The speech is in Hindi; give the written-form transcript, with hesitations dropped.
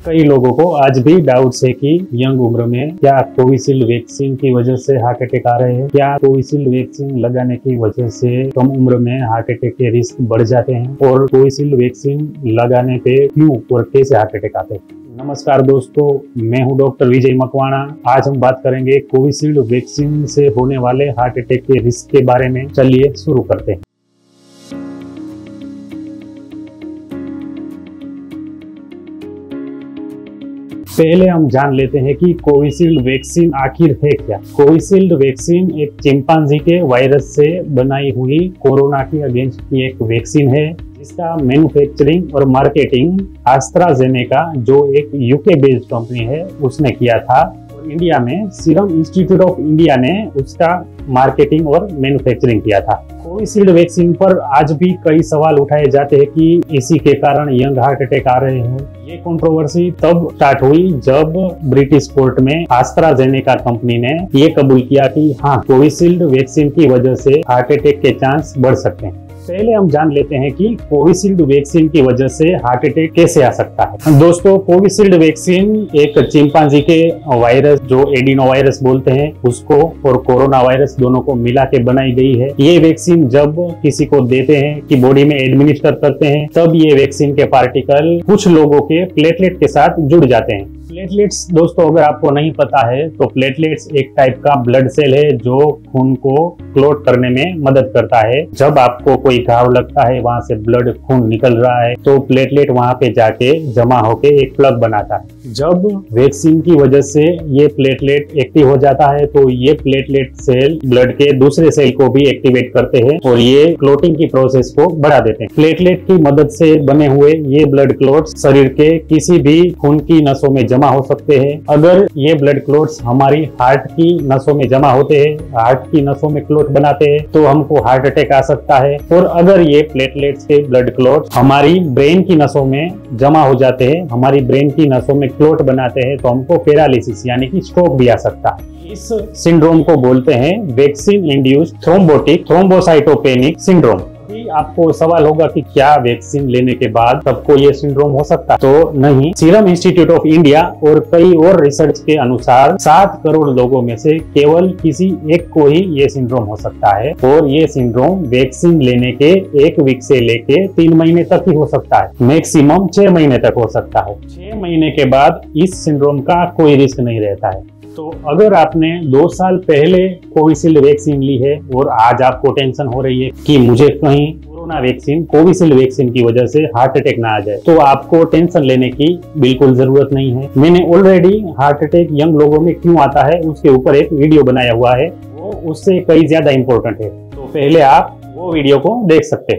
कई लोगों को आज भी डाउट्स है कि यंग उम्र में क्या कोविशील्ड वैक्सीन की वजह से हार्ट अटैक आ रहे हैं, क्या कोविशील्ड वैक्सीन लगाने की वजह से कम उम्र में हार्ट अटैक के रिस्क बढ़ जाते हैं और कोविशील्ड वैक्सीन लगाने पे क्यों और कैसे हार्ट अटैक आते हैं। नमस्कार दोस्तों, मैं हूं डॉक्टर विजय मकवाना। आज हम बात करेंगे कोविशील्ड वैक्सीन से होने वाले हार्ट अटैक के रिस्क के बारे में। चलिए शुरू करते हैं। पहले हम जान लेते हैं कि कोविशील्ड वैक्सीन आखिर है क्या। कोविशील्ड वैक्सीन एक चिंपांजी के वायरस से बनाई हुई कोरोना के अगेंस्ट की एक वैक्सीन है, जिसका मैन्युफैक्चरिंग और मार्केटिंग एस्ट्राजेनेका जो एक यूके बेस्ड कंपनी है उसने किया था। और इंडिया में सीरम इंस्टीट्यूट ऑफ इंडिया ने उसका मार्केटिंग और मैन्युफैक्चरिंग किया था। कोविशील्ड वैक्सीन पर आज भी कई सवाल उठाए जाते हैं कि इसी के कारण यंग हार्ट अटैक आ रहे हैं। ये कंट्रोवर्सी तब स्टार्ट हुई जब ब्रिटिश कोर्ट में एस्ट्राजेनेका कंपनी ने ये कबूल किया कि हाँ, कोविशील्ड वैक्सीन की वजह से हार्ट अटैक के चांस बढ़ सकते हैं। पहले हम जान लेते हैं कि कोविशील्ड वैक्सीन की वजह से हार्ट अटैक कैसे आ सकता है। दोस्तों, कोविशील्ड वैक्सीन एक चिंपांजी के वायरस जो एडिनो वायरस बोलते हैं उसको और कोरोना वायरस दोनों को मिला के बनाई गई है। ये वैक्सीन जब किसी को देते हैं कि बॉडी में एडमिनिस्टर करते हैं, तब ये वैक्सीन के पार्टिकल कुछ लोगों के प्लेटलेट के साथ जुड़ जाते हैं। प्लेटलेट्स दोस्तों, अगर आपको नहीं पता है तो प्लेटलेट्स एक टाइप का ब्लड सेल है जो खून को क्लॉट करने में मदद करता है। जब आपको कोई घाव लगता है, वहां से ब्लड खून निकल रहा है, तो प्लेटलेट वहां पे जाके जमा होके एक प्लग बनाता है। जब वैक्सीन की वजह से ये प्लेटलेट एक्टिव हो जाता है तो ये प्लेटलेट सेल ब्लड के दूसरे सेल को भी एक्टिवेट करते हैं और ये क्लॉटिंग की प्रोसेस को बढ़ा देते हैं। प्लेटलेट की मदद से बने हुए ये ब्लड क्लॉट्स शरीर के किसी भी खून की नसों में जमा हो सकते हैं। अगर ये ब्लड क्लॉट्स हमारी हार्ट की नसों में जमा होते हैं, हार्ट की नसों में क्लॉट बनाते हैं, तो हमको हार्ट अटैक आ सकता है। और अगर ये प्लेटलेट्स के ब्लड क्लॉट्स हमारी ब्रेन की नसों में जमा हो जाते हैं, हमारी ब्रेन की नसों में क्लॉट बनाते हैं, तो हमको पैरालिसिस यानी कि स्ट्रोक भी आ सकता है। इस सिंड्रोम को बोलते हैं vaccine induced thrombotic thrombocytopenic syndrome. आपको सवाल होगा कि क्या वैक्सीन लेने के बाद सबको ये सिंड्रोम हो सकता है? तो नहीं। सीरम इंस्टीट्यूट ऑफ इंडिया और कई और रिसर्च के अनुसार 7 करोड़ लोगों में से केवल किसी एक को ही ये सिंड्रोम हो सकता है और ये सिंड्रोम वैक्सीन लेने के 1 वीक से लेके 3 महीने तक ही हो सकता है। मैक्सिमम 6 महीने तक हो सकता है। 6 महीने के बाद इस सिंड्रोम का कोई रिस्क नहीं रहता है। तो अगर आपने 2 साल पहले कोविशील्ड वैक्सीन ली है और आज आपको टेंशन हो रही है कि मुझे कहीं कोरोना वैक्सीन कोविशील्ड वैक्सीन की वजह से हार्ट अटैक ना आ जाए, तो आपको टेंशन लेने की बिल्कुल जरूरत नहीं है। मैंने ऑलरेडी हार्ट अटैक यंग लोगों में क्यों आता है उसके ऊपर एक वीडियो बनाया हुआ है, वो उससे कई ज्यादा इंपॉर्टेंट है, तो पहले आप वो वीडियो को देख सकते हैं।